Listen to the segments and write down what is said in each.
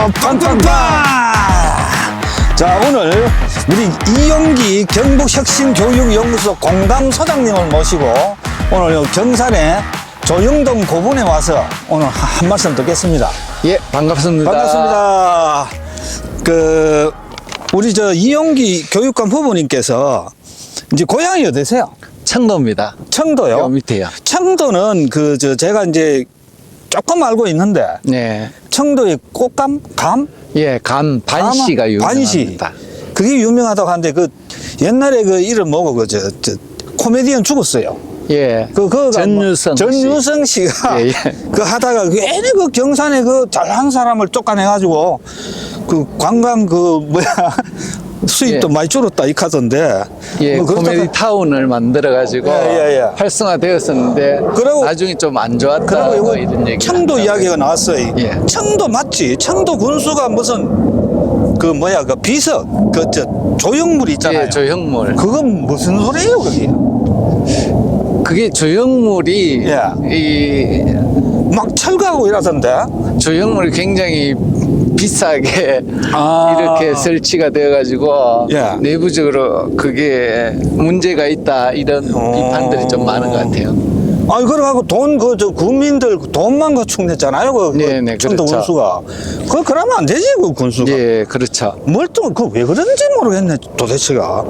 팡팡팡! 자, 오늘 우리 이용기 경북혁신교육연구소 공담소장님을 모시고 오늘 경산의 조영동 고분에 와서 오늘 한 말씀 듣겠습니다. 예, 반갑습니다. 반갑습니다. 우리 이용기 교육감 후보님께서 이제 고향이 어디세요? 청도입니다. 청도요? 요 밑에요. 청도는 제가 이제 조금 알고 있는데 네. 청도의 꽃감? 감? 예, 반시가 반시. 유명합니다. 그게 유명하다고 하는데 옛날에 이름 뭐고 코미디언 죽었어요. 예. 전유성 씨가 예, 예. 하다가 괜히 경산에 잘한 사람을 쫓아내가지고 관광 수입도 예. 많이 줄었다 이 카던데. 예, 코미디 타운을 만들어가지고 예. 활성화되었었는데 그리고 나중에 좀 안 좋았다 그리고 이런 얘기. 청도 이야기가 나왔어요. 예. 청도 맞지? 청도 군수가 무슨 비서 조형물 있잖아요. 예, 조형물. 그건 무슨 소리예요, 그게? 그게 조형물이 예. 이 막 철거하고 이러던데. 조형물이 굉장히 비싸게 아. 이렇게 설치가 되어가지고 예. 내부적으로 그게 문제가 있다 이런 비판들이 좀 많은 것 같아요. 아니, 그래갖고 국민들 돈만 축냈잖아요, 네네, 청도 그렇죠. 군수가. 그러면 안 되지, 군수가. 예, 그렇죠. 왜 그런지 모르겠네, 도대체가.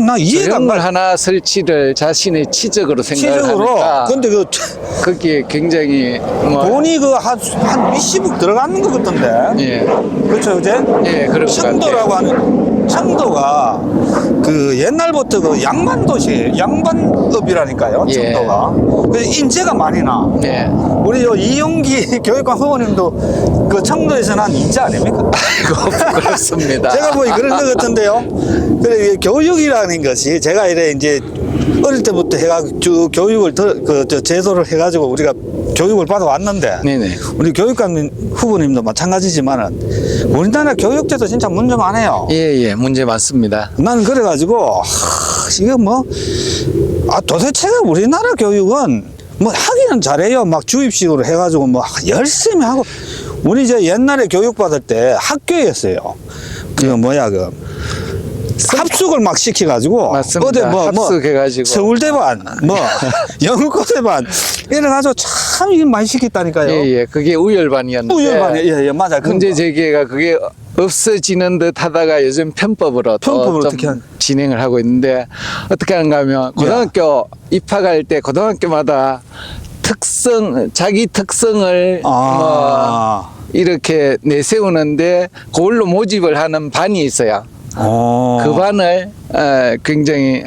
나 이해가 안 조형물 가. 하나 설치를 자신의 치적으로 생각을 치적으로. 하니까 근데 그게 굉장히 돈이 한 몇십억 들어가는 것 같던데. 예, 그렇죠, 그제? 예, 그런 것 청도라고 하는, 청도가 옛날부터 양반업이라니까요, 예. 청도가. 그래서 인재가 많이 나. 예. 우리 이용기 교육감 후보님도 청도에서 난 인재 아닙니까? 아이고, 그렇습니다. 제가 보기 그런 것 같은데요. 그래, 이게 교육이라는 것이 제가 이제 어릴 때부터 해가지고 교육을 제도를 해가지고 우리가 교육을 받아왔는데 네네. 우리 교육감 후보님도 마찬가지지만은 우리나라 교육제도 진짜 문제 많아요. 예, 문제 많습니다. 나는 그래가지고 이게 도대체가 우리나라 교육은 하기는 잘해요. 막 주입식으로 해가지고 열심히 하고 우리 옛날에 교육받을 때 학교였어요. 합숙을 막 시켜가지고 맞습니다. 합숙해가지고 서울대 반, 영국대 반 이래가지고 참 많이 시켰다니까요. 예, 그게 우열반이었는데. 우열반이 예, 맞아. 문제 제기가 그게 없어지는 듯 하다가 요즘 편법으로 편법으로 좀 어떻게 진행을 하고 있는데 어떻게 하는가 하면 고등학교 입학할 때 고등학교마다 자기 특성을 이렇게 내세우는데 그걸로 모집을 하는 반이 있어요. 그 반을 굉장히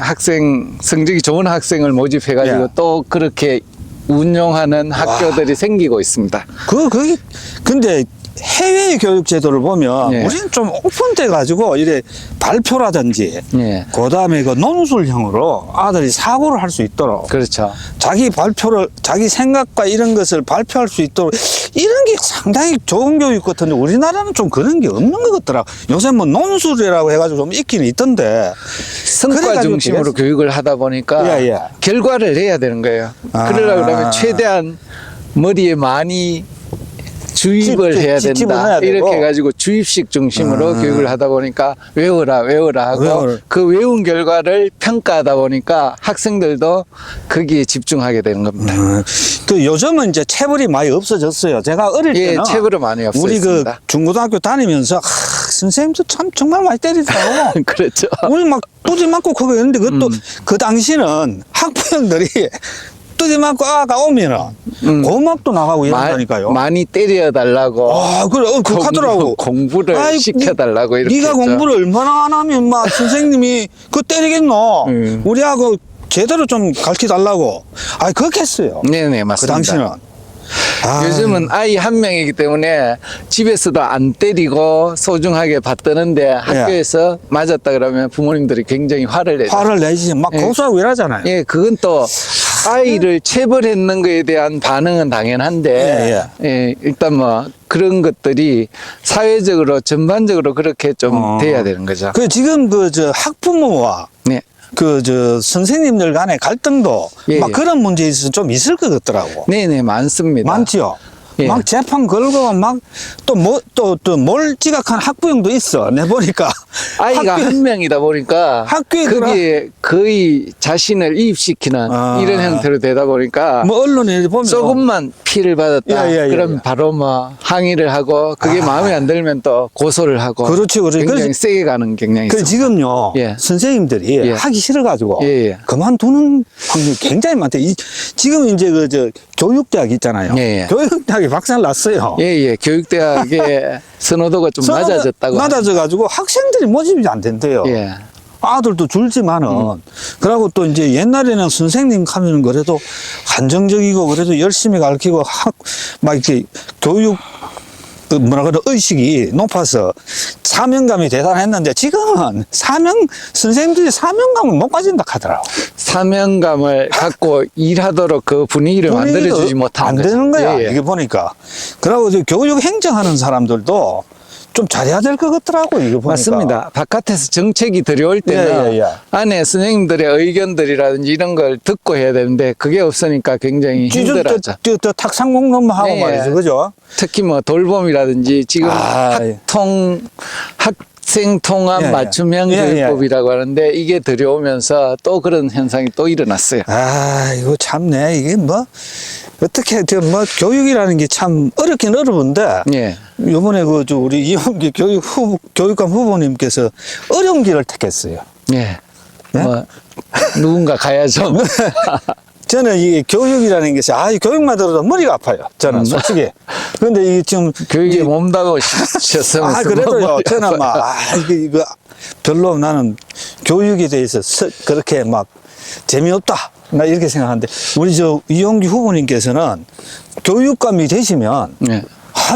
성적이 좋은 학생을 모집해가지고 또 그렇게 운용하는 학교들이 생기고 있습니다. 근데 해외 교육 제도를 보면 우리는 좀 오픈돼 가지고 이래 발표라든지 그다음에 논술형으로 아들이 사고를 할 수 있도록 그렇죠. 자기 생각과 이런 것을 발표할 수 있도록 이런 게 상당히 좋은 교육 같은데 우리나라는 좀 그런 게 없는 것 같더라고. 요새 논술이라고 해가지고 좀 있긴 있던데 성과 중심으로 교육을 하다 보니까 결과를 내야 되는 거예요. 그러려고 그러면 최대한 머리에 많이 주입을 해야 된다. 이렇게 해가지고 주입식 중심으로 교육을 하다 보니까 외워라 하고 그 외운 결과를 평가하다 보니까 학생들도 거기에 집중하게 되는 겁니다. 요즘은 이제 체벌이 많이 없어졌어요. 제가 어릴 때는 체벌이 많이 없어졌습니다. 우리 중고등학교 다니면서 선생님도 참 정말 많이 때리더라고. 그렇죠. 우리 막 두지 맞고 그거 했는데 그것도 그 당시는 학부형들이 두지 맞고 아가 오면은 고막도 나가고 이런다니까요. 많이 때려달라고. 그래, 하더라고. 공부를 시켜달라고 이렇게. 네가 했죠. 공부를 얼마나 안 하면 선생님이 때리겠노. 우리하고 제대로 좀 가르쳐 달라고. 그렇게 했어요. 네네, 맞습니다. 그 당시는. 요즘은 아이 한 명이기 때문에 집에서도 안 때리고 소중하게 받드는데 학교에서 맞았다 그러면 부모님들이 굉장히 화를 내죠. 화를 내지. 막 고소하고 이러잖아요. 예, 그건 또 아이를 체벌했는 거에 대한 반응은 당연한데 일단 그런 것들이 사회적으로 전반적으로 그렇게 좀 돼야 되는 거죠. 지금 학부모와 선생님들 간의 갈등도 막 그런 문제에서 좀 있을 것 같더라고. 네네, 많습니다. 많지요. 예. 막 재판 걸고 막 또 몰지각한 학부형도 있어. 내 보니까 아이가 한 명이다 보니까 학교에 거기에 거의 자신을 이입시키는 이런 형태로 되다 보니까 뭐 언론에 보면 조금만 피해를 받았다. 예, 예, 예, 그럼 예. 바로 뭐 항의를 하고 그게 마음에 안 들면 또 고소를 하고 그렇지, 그렇지. 굉장히 그래서- 세게 가는 경향이 그 있습니다. 지금요 예. 선생님들이 예. 하기 싫어가지고 예, 예. 그만두는 확률이 굉장히 많대. 지금 이제 저 교육대학 있잖아요. 예, 예. 교육대학이 박살 났어요. 예. 교육대학의 선호도가 좀 낮아졌다고. 낮아져가지고 학생들이 모집이 안 된대요. 예. 아들도 줄지만은 그러고 또 이제 옛날에는 선생님 하면은 그래도 한정적이고 그래도 열심히 가르치고 막 이렇게 교육 그 뭐라 그래 의식이 높아서 사명감이 대단했는데 지금은 선생님들이 사명감을 못 가진다 하더라고. 사명감을 갖고 일하도록 그 분위기를 만들어주지 못하는 안 거죠. 되는 거야. 예, 예. 이게 보니까. 그러고 이제 교육 행정하는 사람들도 좀 잘해야 될 것 같더라고, 이거 보니까. 맞습니다. 바깥에서 정책이 들여올 때는 예, 예, 예. 안에 선생님들의 의견들이라든지 이런 걸 듣고 해야 되는데 그게 없으니까 굉장히 힘들어하죠. 저 탁상 공론만 하고 예, 말이죠, 그죠? 특히 뭐 돌봄이라든지 지금 예. 학생 통합 예, 예. 맞춤형 예, 예. 교육법이라고 하는데 이게 들여오면서 또 그런 현상이 또 일어났어요. 이거 참네. 이게 뭐, 어떻게, 뭐, 교육이라는 게 참 어렵긴 어려운데, 예. 요번에 우리 이용기 교육감 후보님께서 어려운 길을 택했어요. 예. 예? 뭐 누군가 가야죠. 저는 이 교육이라는 것이, 이 교육만 들어도 머리가 아파요. 저는 솔직히. 근데 이 지금. 교육이 이제 몸다고 셨으면 그래도요, 저는 막, 이거 별로 나는 교육에 대해서 그렇게 막 재미없다. 나 이렇게 생각하는데, 우리 이용기 후보님께서는 교육감이 되시면, 예.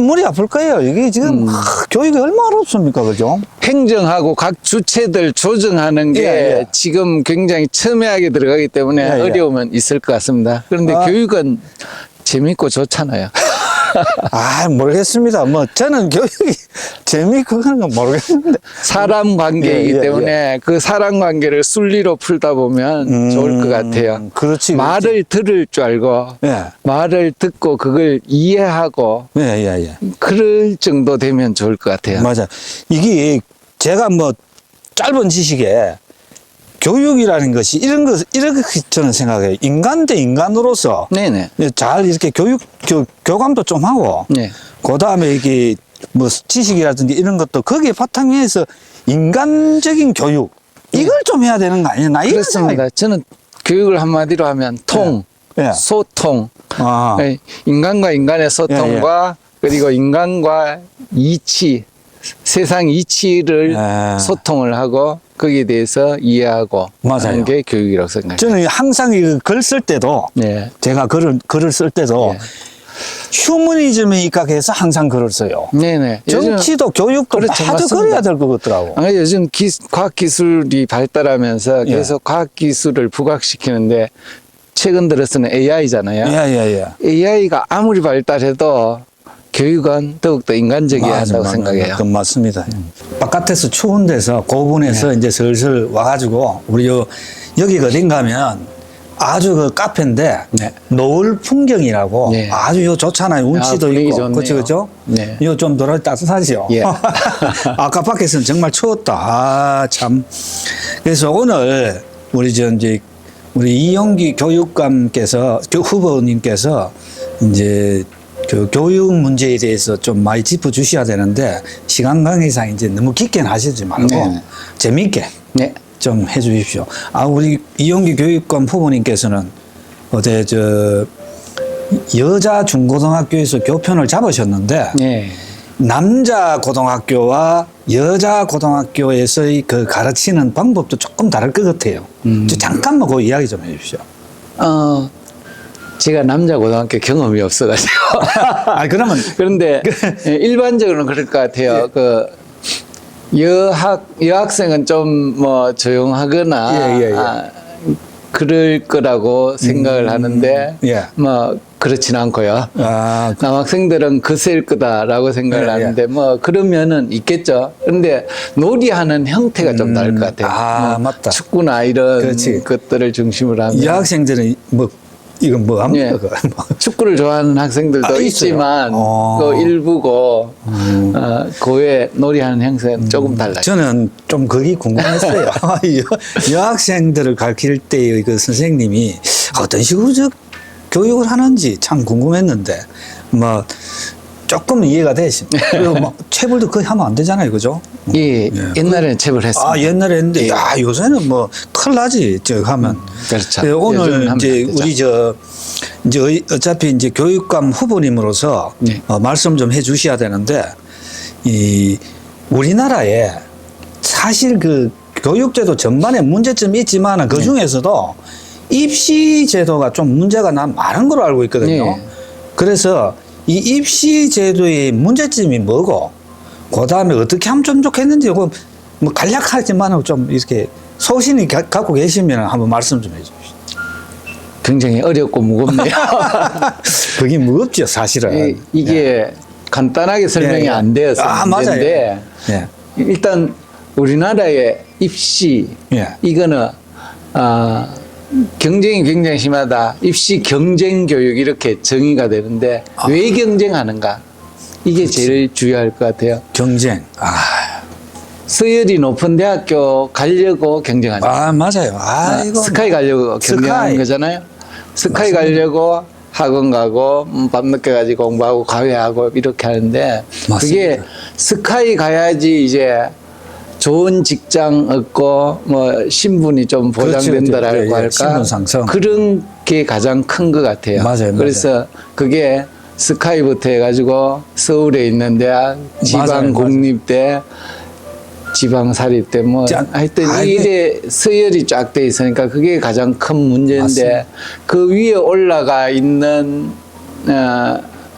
머리 아플 거예요. 이게 지금 교육이 얼마나 어렵습니까, 그죠? 행정하고 각 주체들 조정하는 게 예. 지금 굉장히 첨예하게 들어가기 때문에 예, 예. 어려움은 있을 것 같습니다. 그런데 교육은 재밌고 좋잖아요. 모르겠습니다. 뭐, 저는 교육이 재미있고 그런 건 모르겠는데. 사람 관계이기 예, 예, 때문에 그 사람 관계를 순리로 풀다 보면 좋을 것 같아요. 그렇지. 말을 들을 줄 알고 예. 말을 듣고 그걸 이해하고 예. 그럴 정도 되면 좋을 것 같아요. 맞아. 이게 제가 뭐, 짧은 지식에 교육이라는 것이 이렇게 저는 생각해요. 인간 대 인간으로서 네네. 잘 이렇게 교감도 좀 하고, 네. 그 다음에 이게 뭐 지식이라든지 이런 것도 거기에 바탕에서 인간적인 교육, 이걸 좀 해야 되는 거 아니야? 나 이런 그렇습니다. 저는 교육을 한마디로 하면 예. 소통, 아. 예, 인간과 인간의 소통과 그리고 인간과 이치, 세상 이치를 소통을 하고 거기에 대해서 이해하고 맞아요. 하는 게 교육이라고 생각해요. 저는 항상 이 글 쓸 때도 네. 제가 글을 쓸 때도 예. 휴머니즘에 입각해서 항상 글을 써요. 네네. 정치도 교육도 그렇죠. 다들 맞습니다. 그래야 될 것 같더라고. 요즘 과학기술이 발달하면서 예. 계속 과학기술을 부각시키는데 최근 들어서는 AI잖아요. 예. AI가 아무리 발달해도 교육은 더욱더 인간적이어야 한다고 생각해요. 그건 맞습니다. 바깥에서 추운 데서 고분에서 이제 슬슬 와가지고 우리 여기가 어딘가 하면 아주 그 카페인데 네. 노을 풍경이라고 네. 아주 좋잖아요. 운치도 분위기 있고. 좋네요. 그렇죠? 네. 이거 좀 덜 따뜻하죠. 예. 아까 밖에서는 정말 추웠다. 참. 그래서 오늘 우리 우리 이용기 교육감께서 후보님께서 이제 그 교육 문제에 대해서 좀 많이 짚어주셔야 되는데 시간 관계상 이제 너무 깊게는 하시지 말고 네. 재미있게 네. 좀 해주십시오. 우리 이용기 교육감 후보님께서는 어제 여자 중고등학교에서 교편을 잡으셨는데 네. 남자 고등학교와 여자 고등학교에서의 그 가르치는 방법도 조금 다를 것 같아요. 잠깐만 그 이야기 좀 해주십시오. 제가 남자 고등학교 경험이 없어가지고. 그러면 그런데 일반적으로는 그럴 것 같아요. 그 여학생은 좀 뭐 조용하거나 예. 그럴 거라고 생각을 하는데 예. 뭐 그렇진 않고요. 남학생들은 거세일 거다라고 생각을 예. 하는데 뭐 그러면은 있겠죠. 그런데 놀이하는 형태가 좀 다를 것 같아요. 맞다. 축구나 이런 그렇지. 것들을 중심으로 하면 여학생들은 뭐 이건 뭐 합니까? 예. 그거? 축구를 좋아하는 학생들도 있어요? 있지만 그 일부고 고에 놀이하는 형태는 조금 달라요. 저는 좀 그게 궁금했어요. 여학생들을 가르칠 때의 그 선생님이 어떤 식으로 저 교육을 하는지 참 궁금했는데 뭐 조금 이해가 되십니다. 그리고 뭐 체벌도 거의 하면 안 되잖아요, 그죠? 예, 옛날에는 체벌했습니다. 아, 옛날에 했는데, 야, 요새는 뭐, 큰일 나지, 저, 하면. 그렇죠. 네, 오늘 요즘은 하면 이제 안 되죠. 우리 이제 어차피 이제 교육감 후보님으로서 네. 말씀 좀 해 주셔야 되는데, 우리나라에 사실 그 교육제도 전반에 문제점이 있지만 그 중에서도 입시 제도가 좀 문제가 많은 걸로 알고 있거든요. 네. 그래서 이 입시 제도의 문제점이 뭐고, 그 다음에 어떻게 하면 좀 좋겠는지, 뭐 간략하지만 좀 이렇게 소신이 갖고 계시면 한번 말씀 좀 해주십시오. 굉장히 어렵고 무겁네요. 그게 무겁죠, 사실은. 이게 간단하게 설명이 예, 예. 안 되어서 문제인데 맞아요. 예. 일단 우리나라의 입시 예. 이거는 경쟁이 굉장히 심하다. 입시 경쟁 교육 이렇게 정의가 되는데 왜 경쟁하는가? 이게 제일 중요할 것 같아요. 경쟁. 서열이 높은 대학교 가려고 경쟁하죠. 맞아요. 이거 스카이 가려고 경쟁하는 거잖아요. 스카이 맞습니다. 가려고 학원 가고 밤늦게 가지고 공부하고 과외하고 이렇게 하는데 맞습니다. 그게 스카이 가야지 이제 좋은 직장 얻고 뭐 신분이 좀 보장된다라고 그렇죠. 예, 예. 할까 신분 상승. 그런 게 가장 큰 것 같아요. 맞아요. 그래서 그게 스카이부터 해가지고 서울에 있는 대학, 지방 맞아요. 공립대, 지방 사립대 뭐 하여튼 이래 서열이 쫙 돼 있으니까 그게 가장 큰 문제인데 맞습니다. 그 위에 올라가 있는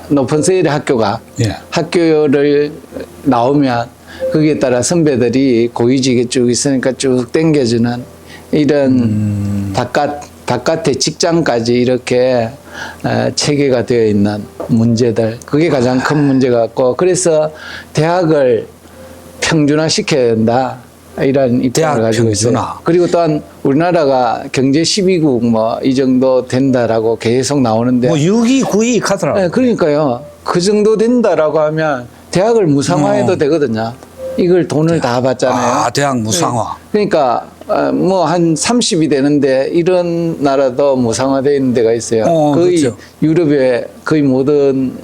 높은 서열의 학교가 예. 학교를 나오면 거기에 따라 선배들이 고위직에 쭉 있으니까 쭉 땡겨주는 이런 바깥의 직장까지 이렇게 체계가 되어 있는 문제들 그게 가장 큰 문제 같고 그래서 대학을 평준화 시켜야 된다 이런 입장을 가지고 평준화. 있어요. 그리고 또한 우리나라가 경제 12국 뭐 이 정도 된다라고 계속 나오는데 뭐 6위, 9위 카더라고요. 네, 그러니까요. 그 정도 된다라고 하면 대학을 무상화해도 되거든요. 이걸 돈을 다 받잖아요. 대학 무상화. 네. 그러니까 뭐 한 30이 되는데 이런 나라도 무상화되어 있는 데가 있어요. 거의 그렇죠. 유럽의 거의 모든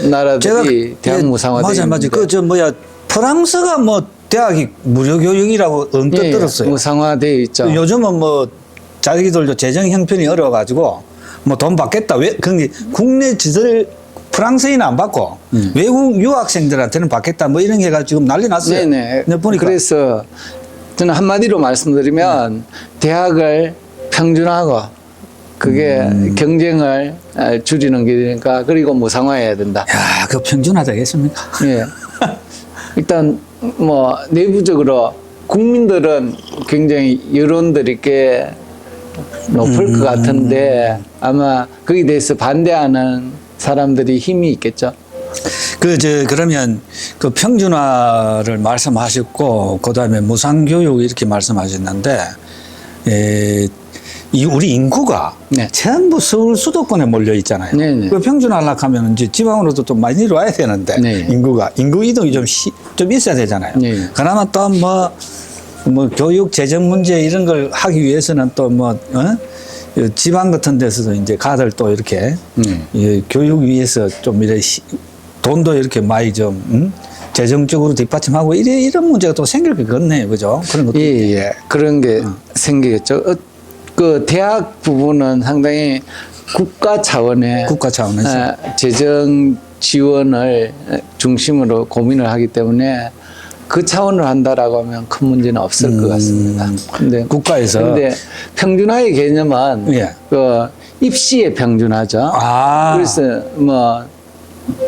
나라들이 대학 무상화되어 있는데. 맞아요. 그 뭐야 프랑스가 뭐 대학이 무료 교육이라고 언뜻 예, 들었어요. 무상화되어 있죠. 요즘은 뭐 자기들도 재정 형편이 어려워가지고 뭐 돈 받겠다. 왜 그게 국내 지들 프랑스인은 안 받고 외국 유학생들한테는 받겠다. 뭐 이런 게가 지금 난리 났어요. 네네. 보니까 그래서 저는 한마디로 말씀드리면 대학을 평준화하고 그게 경쟁을 줄이는 길이니까 그리고 무상화해야 된다. 야, 그 평준화 되겠습니까? 예. 일단 뭐 내부적으로 국민들은 굉장히 여론들이 꽤 높을 것 같은데 아마 거기에 대해서 반대하는 사람들이 힘이 있겠죠. 그러면 그 평준화를 말씀하셨고 그다음에 무상교육 이렇게 말씀하셨는데 우리 인구가 네. 전부 서울 수도권에 몰려 있잖아요. 네네. 그 평준화하려고 하면 이제 지방으로도 좀 많이 내려와야 되는데 네. 인구 이동이 좀 있어야 되잖아요. 네. 그나마 또 뭐 교육 재정 문제 이런 걸 하기 위해서는 또 뭐 지방 같은 데서도 이제 가들 또 이렇게 교육 위해서 좀 이래 돈도 이렇게 많이 좀 재정적으로 뒷받침하고 이런 문제가 또 생길 것 같네요, 그죠? 그런 것도 예. 그런 게 생기겠죠. 그 대학 부분은 상당히 국가 차원의 재정 지원을 중심으로 고민을 하기 때문에 그 차원을 한다라고 하면 큰 문제는 없을 것 같습니다. 근데 국가에서 근데 평준화의 개념은 그 입시의 평준화죠. 그래서 뭐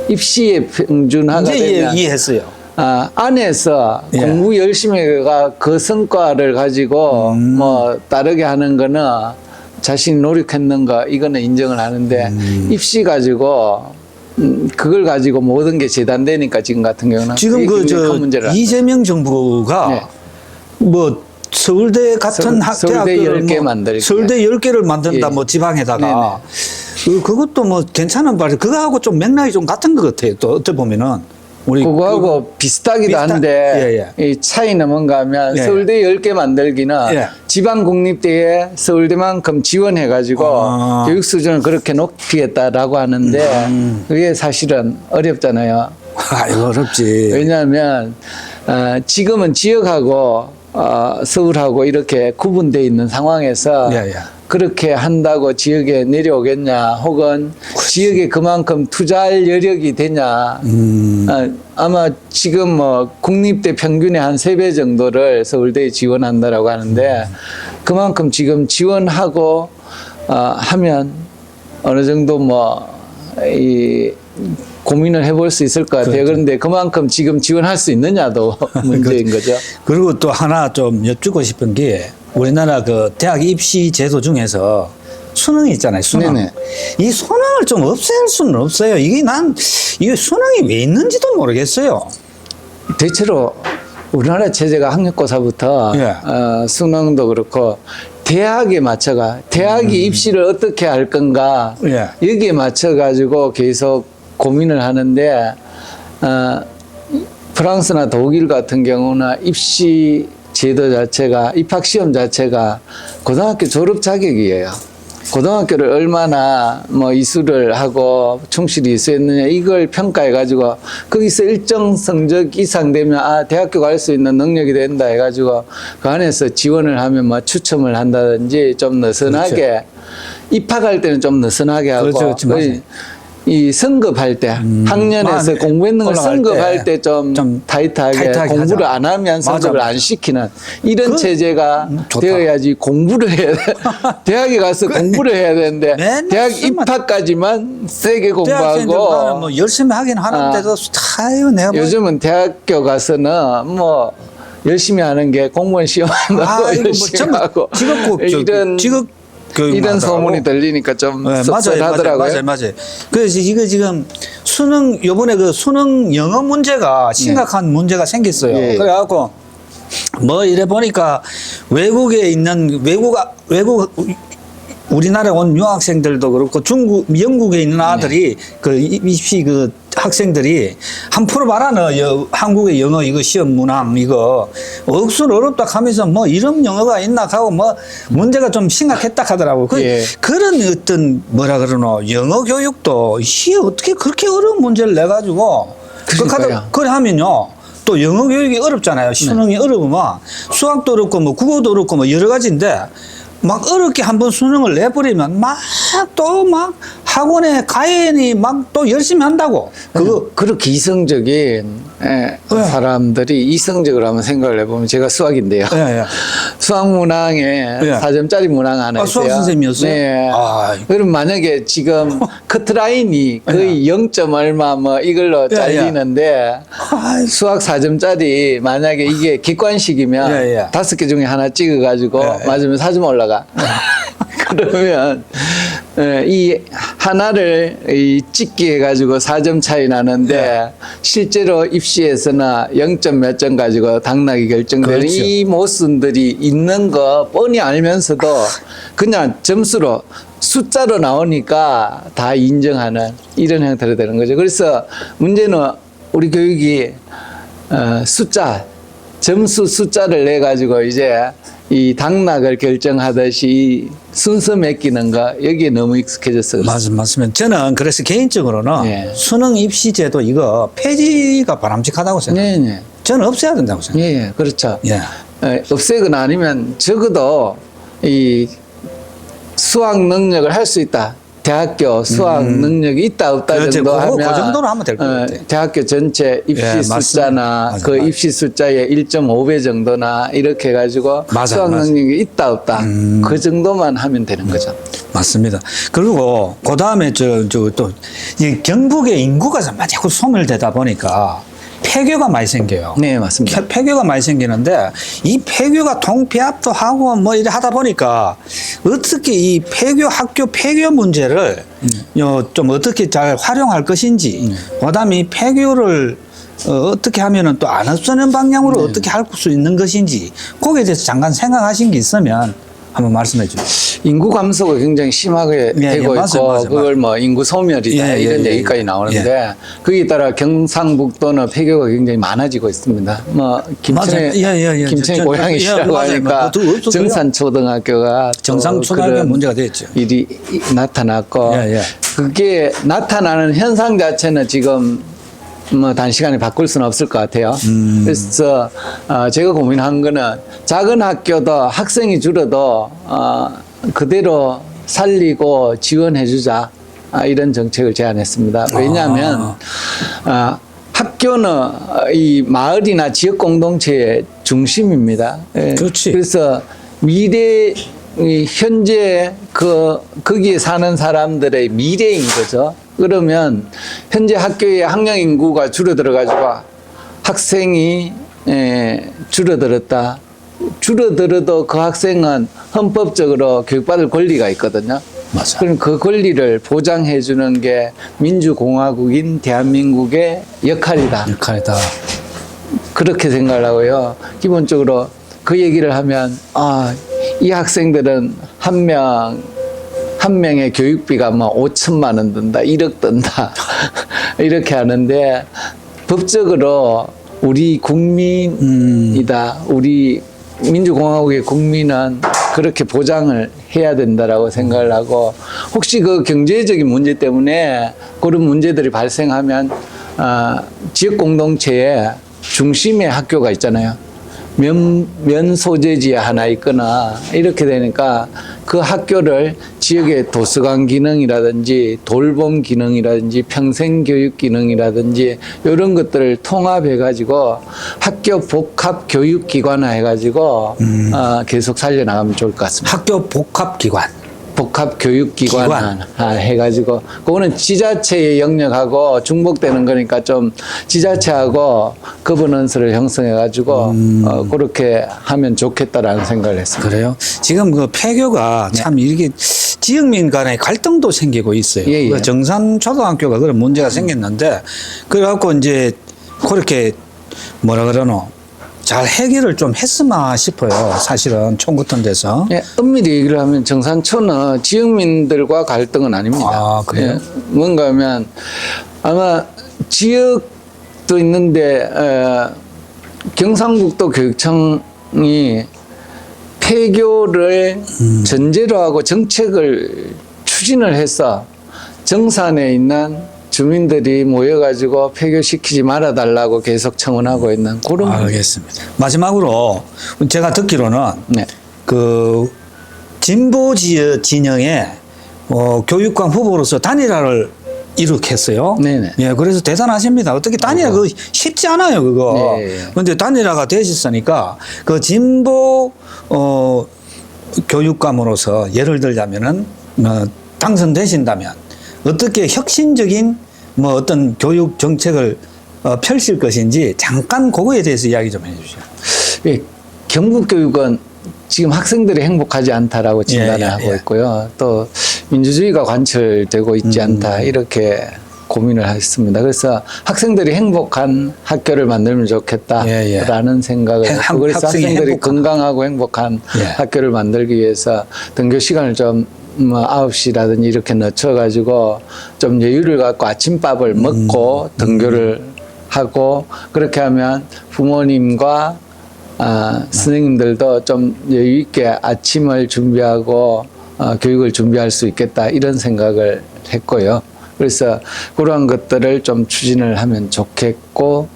입시의 평준화가 되면 이해했어요. 안에서 공부 열심히 해가 그 성과를 가지고 뭐 따르게 하는 거는 자신이 노력했는가 이거는 인정을 하는데 입시 가지고 그걸 가지고 모든 게 재단되니까 지금 같은 경우는 지금 이재명 정부가 뭐 서울대 같은 서울대 대학교를 10개 만들기. 서울대 10개를 만든다, 예. 뭐 지방에다가. 그것도 뭐 괜찮은 말이 그거하고 좀 맥락이 좀 같은 것 같아요. 또 어떻게 보면은. 우리 그거하고 비슷하기도 한데 이 차이는 뭔가 하면 서울대 10개 만들기는 지방국립대에 서울대만큼 지원해가지고 교육 수준을 그렇게 높이겠다라고 하는데 그게 사실은 어렵잖아요. 어렵지. 왜냐하면 지금은 지역하고 서울하고 이렇게 구분되어 있는 상황에서 그렇게 한다고 지역에 내려오겠냐, 혹은 지역에 그만큼 투자할 여력이 되냐. 아마 지금 뭐 국립대 평균의 한 3배 정도를 서울대에 지원한다라고 하는데 그만큼 지금 지원하고 하면 어느 정도 이 고민을 해볼 수 있을 것 같아요. 그렇죠. 그런데 그만큼 지금 지원할 수 있느냐도 문제인 거죠. 그리고 또 하나 좀 여쭙고 싶은 게 우리나라 그 대학 입시 제도 중에서 수능이 있잖아요. 수능. 네네. 이 수능을 좀 없앨 수는 없어요. 이게 수능이 왜 있는지도 모르겠어요. 대체로 우리나라 체제가 학력고사부터 수능도 그렇고 대학에 맞춰가 대학이 입시를 어떻게 할 건가 여기에 맞춰 가지고 계속 고민을 하는데 프랑스나 독일 같은 경우는 입시 제도 자체가 입학 시험 자체가 고등학교 졸업 자격이에요. 고등학교를 얼마나 뭐 이수를 하고 충실히 이수했느냐 이걸 평가해 가지고 거기서 일정 성적 이상 되면 대학교 갈 수 있는 능력이 된다 해 가지고 그 안에서 지원을 하면 뭐 추첨을 한다든지 좀 느슨하게 입학할 때는 좀 느슨하게 하고 이 성급할 때 학년에서 공부했는 걸 성급할 때 좀 타이트하게 공부를 하자. 안 하면 성급을 안 시키는 이런 체제가 되어야지 공부를 해야 돼. 대학에 가서 공부를 해야 되는데 대학 입학까지만 세게 공부하고 뭐 열심히 하긴 하는데도 내가 요즘은 대학교 가서는 뭐 열심히 하는 게 공무원 시험 한다고 열심히 하고 이런 소문이 들리니까 좀 씁쓸하더라고요. 맞아요. 그래서 이거 지금 수능 요번에 그 수능 영어 문제가 심각한 문제가 생겼어요. 그래갖고 뭐 이래 보니까 외국에 있는 외국 우리나라에 온 유학생들도 그렇고 영국에 있는 아들이 그 입시 그 학생들이 한 풀어봐라는 한국의 영어 이거 시험 문항 이거 억수로 어렵다 하면서 뭐 이런 영어가 있나 하고 뭐 문제가 좀 심각했다 하더라고. 그런 어떤 뭐라 그러노 영어 교육도 어떻게 그렇게 어려운 문제를 내 가지고 그래 하면요. 또 영어 교육이 어렵잖아요. 수능이 어려우면 수학도 어렵고 뭐 국어도 어렵고 뭐 여러 가지인데 막 어렵게 한번 수능을 내버리면 또 학원에 가인이 또 열심히 한다고. 그렇게 이성적인 사람들이 이성적으로 한번 생각을 해보면 제가 수학인데요. 수학 문항에 4점짜리 문항 하나 있어요. 수학 선생님이었어요? 네. 그럼 만약에 지금 커트라인이 거의 0. 얼마 뭐 이걸로 잘리는데 수학 4점짜리 만약에 이게 객관식이면 5개 중에 하나 찍어가지고 맞으면 4점 올라가. 그러면 이 하나를 찍기 해가지고 4점 차이 나는데 실제로 입시에서나 0. 몇 점 가지고 당락이 결정되는 이 모순들이 있는 거 뻔히 알면서도 그냥 점수로 숫자로 나오니까 다 인정하는 이런 형태로 되는 거죠. 그래서 문제는 우리 교육이 점수 숫자를 내 가지고 이제 이 당락을 결정하듯이 순서 맡기는 거 여기에 너무 익숙해졌어요. 맞습니다. 저는 그래서 개인적으로는 수능 입시 제도 이거 폐지가 바람직하다고 생각해요. 저는 없애야 된다고 생각해요. 그렇죠. 없애거나 아니면 적어도 이 수학 능력을 할 수 있다. 대학교 수학 능력이 있다 없다 정도 하면 그 정도는 하면 될 것 같아요. 대학교 전체 입시 숫자나 그 입시 숫자의 1.5배 정도나 이렇게 해가지고 수학 능력이 있다 없다 그 정도만 하면 되는 거죠. 맞습니다. 그리고 그 다음에 또 경북의 인구가 자꾸 소멸되다 보니까 폐교가 많이 생겨요. 네, 맞습니다. 폐교가 많이 생기는데 이 폐교가 동폐합도 하고 뭐 이래 하다 보니까 어떻게 이 학교 폐교 문제를 좀 어떻게 잘 활용할 것인지 그다음에 이 폐교를 어떻게 하면은 또 안 없어지는 방향으로 어떻게 할 수 있는 것인지 거기에 대해서 잠깐 생각하신 게 있으면 한번 말씀해 주세요. 인구 감소가 굉장히 심하게 되고 맞아요, 있고 맞아요, 그걸 뭐 인구 소멸이다 이런 얘기까지 나오는데 거기에 따라 경상북도는 폐교가 굉장히 많아지고 있습니다. 뭐 김천의 김천의 고향이시라고 하니까 정산초등학교가 정상초등학교 문제가 됐죠. 일이 나타났고 그게 나타나는 현상 자체는 지금 뭐 단시간에 바꿀 수는 없을 것 같아요. 그래서 제가 고민한 거는 작은 학교도 학생이 줄어도 그대로 살리고 지원해주자 이런 정책을 제안했습니다. 왜냐하면 학교는 이 마을이나 지역 공동체의 중심입니다. 그렇지. 그래서 미래 현재 거기에 사는 사람들의 미래인 거죠. 그러면 현재 학교의 학령 인구가 줄어들어가지고 학생이 줄어들었다. 줄어들어도 그 학생은 헌법적으로 교육받을 권리가 있거든요. 맞아. 그럼 그 권리를 보장해 주는 게 민주공화국인 대한민국의 역할이다. 그렇게 생각을 하고요. 기본적으로 그 얘기를 하면 이 학생들은 한 명의 교육비가 뭐 5천만 원 든다, 1억 든다 이렇게 하는데 법적으로 우리 국민이다, 우리 민주공화국의 국민은 그렇게 보장을 해야 된다라고 생각을 하고 혹시 그 경제적인 문제 때문에 그런 문제들이 발생하면 지역 공동체의 중심의 학교가 있잖아요. 면 소재지에 하나 있거나 이렇게 되니까 그 학교를 지역의 도서관 기능이라든지 돌봄 기능이라든지 평생교육 기능이라든지 이런 것들을 통합해 가지고 학교 복합 교육기관화 해 가지고 계속 살려나가면 좋을 것 같습니다. 학교 복합기관. 복합교육기관 해가지고 그거는 지자체의 영역하고 중복되는 거니까 좀 지자체하고 거버넌스를 형성해가지고 그렇게 하면 좋겠다라는 생각을 했습니다. 그래요? 지금 그 폐교가 참 이렇게 지역민 간의 갈등도 생기고 있어요. 그 정산초등학교가 그런 문제가 생겼는데 그래갖고 이제 그렇게 뭐라 그러노? 잘 해결을 좀 했으면 싶어요. 사실은 총 같은 데서. 엄밀히 얘기를 하면 정산초는 지역민들과 갈등은 아닙니다. 그래요? 뭔가 하면 아마 지역도 있는데 경상북도 교육청이 폐교를 전제로 하고 정책을 추진을 해서 정산에 있는 주민들이 모여가지고 폐교시키지 말아달라고 계속 청원하고 있는 그런. 알겠습니다. 마지막으로 제가 듣기로는 그 진보 진영의 교육감 후보로서 단일화를 이룩했어요. 네네. 예, 그래서 대단하십니다. 어떻게 단일화 그거 쉽지 않아요, 그거. 그런데 단일화가 되셨으니까 그 진보 교육감으로서 예를 들자면은 당선되신다면 어떻게 혁신적인 뭐 어떤 교육 정책을 펼칠 것인지 잠깐 그거에 대해서 이야기 좀 해주시죠. 경북 교육은 지금 학생들이 행복하지 않다라고 진단을 하고 있고요. 또 민주주의가 관철되고 있지 않다 이렇게 고민을 했습니다. 그래서 학생들이 행복한 학교를 만들면 좋겠다라는 생각을 했고 그래서 학생들이 건강하고 행복한 학교를 만들기 위해서 등교 시간을 좀 9시라든지 이렇게 늦춰가지고 좀 여유를 갖고 아침밥을 먹고 등교를 하고 그렇게 하면 부모님과 선생님들도 좀 여유 있게 아침을 준비하고 교육을 준비할 수 있겠다 이런 생각을 했고요. 그래서 그러한 것들을 좀 추진을 하면 좋겠고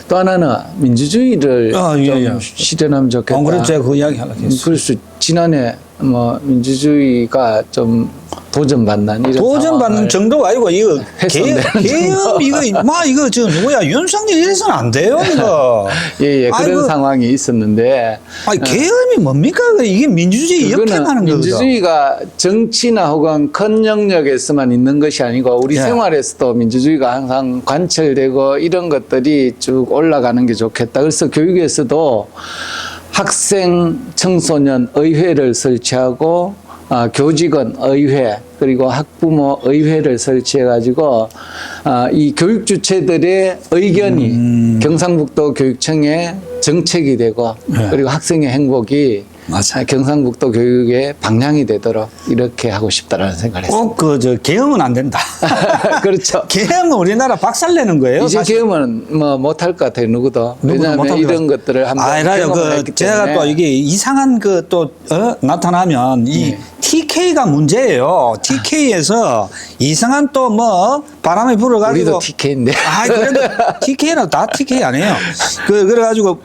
또 하나는 민주주의를 좀 실현하면 좋겠다. 그래서 제가 그 이야기 하려고 했어요. 그래서 지난해 뭐 민주주의가 좀 도전받는 이런 도전받는 정도가 아니고 이거 계엄 이거 저 누구야 윤석열 이래서는 안 돼요 이거. 그런 상황이 있었는데. 계엄이 뭡니까? 이게 민주주의 역행하는 거거든. 민주주의가 정치나 혹은 큰 영역에서만 있는 것이 아니고 우리 생활에서도 민주주의가 항상 관철되고 이런 것들이 쭉 올라가는 게 좋겠다. 그래서 교육에서도 학생, 청소년 의회를 설치하고 교직원 의회 그리고 학부모 의회를 설치해 가지고 이 교육 주체들의 의견이 경상북도 교육청의 정책이 되고 네. 그리고 학생의 행복이 맞아요. 경상북도 교육의 방향이 되도록 이렇게 하고 싶다라는 생각을 했습니다. 꼭 개엄은 안 된다. 그렇죠. 개엄은 우리나라 박살내는 거예요. 이제 사실. 계엄은 뭐 못할 것 같아요. 누구도. 왜냐하면 못할 이런 것 것들을 한번 아니라요. 경험을 했기 제가 때문에. 또 이게 이상한 나타나면 이 네. TK가 문제예요. TK에서 이상한 또 뭐 바람이 불어가지고 우리도 TK인데. 아, 그래도 TK는 다 TK 아니에요. 그래가지고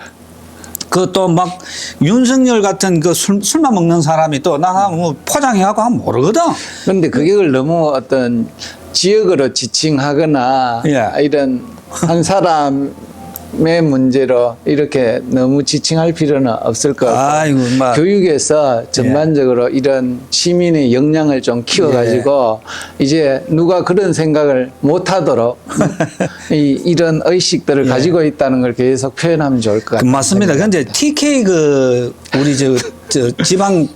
그 또 막 윤석열 같은 그 술만 먹는 사람이 또 나 뭐 포장해갖고 하면 모르거든. 그런데 그걸 너무 어떤 지역으로 지칭하거나 예. 이런 한 사람의 문제로 이렇게 너무 지칭할 필요는 없을 것 같고 아이고, 막. 교육에서 전반적으로 이런 시민의 역량을 좀 키워가지고 이제 누가 그런 생각을 못하도록 이런 의식들을 예. 가지고 있다는 걸 계속 표현하면 좋을 것 같아요. 맞습니다. 근데 TK 우리 지방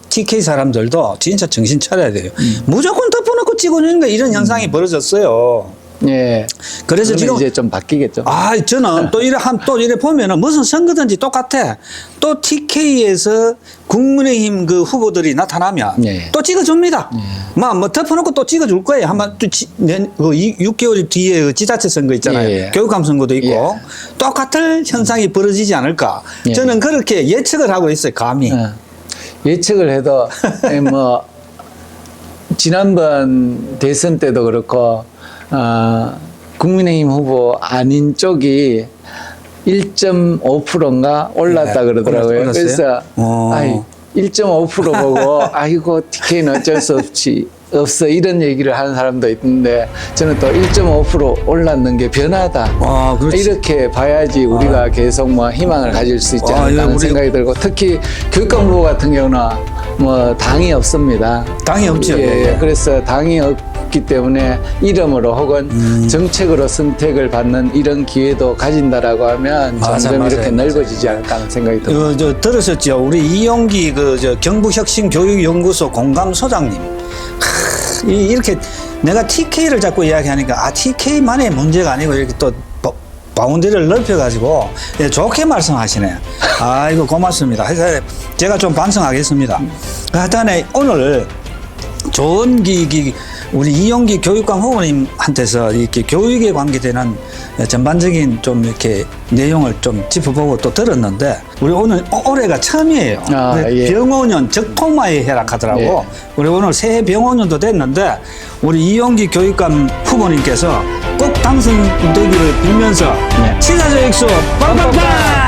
TK 사람들도 진짜 정신 차려야 돼요. 무조건 덮어놓고 찍어주는 거 이런 현상이 벌어졌어요. 예. 그래서 지금 이제 좀 바뀌겠죠. 저는 또 이래 보면은 무슨 선거든지 똑같아. 또 TK에서 국민의힘 그 후보들이 나타나면 예. 또 찍어줍니다. 뭐 덮어놓고 또 찍어줄 거예요. 한번 또 6개월 뒤에 그 지자체 선거 있잖아요. 예. 교육감 선거도 있고 예. 똑같은 현상이 벌어지지 않을까. 예. 저는 그렇게 예측을 하고 있어요. 감히. 예측을 해도 뭐 지난번 대선 때도 그렇고 국민의힘 후보 아닌 쪽이 1.5%인가 올랐다 네, 그러더라고요. 올랐어요? 그래서 1.5% 보고 아이고 TK는 어쩔 수 없어 이런 얘기를 하는 사람도 있는데 저는 또 1.5% 올랐는 게 변하다. 그렇지. 이렇게 봐야지 우리가 계속 뭐 희망을 가질 수 있지 않을까 하는 생각이 들고 특히 교육감 후보 같은 경우는 뭐 당이 없습니다. 당이 없죠. 예, 그래서 당이 없기 때문에 이름으로 혹은 정책으로 선택을 받는 이런 기회도 가진다라고 하면 점점 이렇게 넓어지지 않을까 하는 생각이 듭니다. 들으셨죠? 우리 이용기 경북혁신교육연구소 공감소장님. 이렇게 내가 TK를 자꾸 이야기하니까 TK만의 문제가 아니고 이렇게 또 바운드리를 넓혀가지고 좋게 말씀하시네. 아이고 고맙습니다. 제가 좀 반성하겠습니다. 하여튼 오늘 좋은 우리 이용기 교육감 후보님한테서 이렇게 교육에 관계되는 전반적인 좀 이렇게 내용을 좀 짚어보고 또 들었는데 우리 오늘 올해가 처음이에요. 예. 병원년 적토마에 해락하더라고. 예. 우리 오늘 새해 병원년도 됐는데 우리 이용기 교육감 후보님께서 꼭 당선되기를 빌면서 치사조익소 빵빵빵!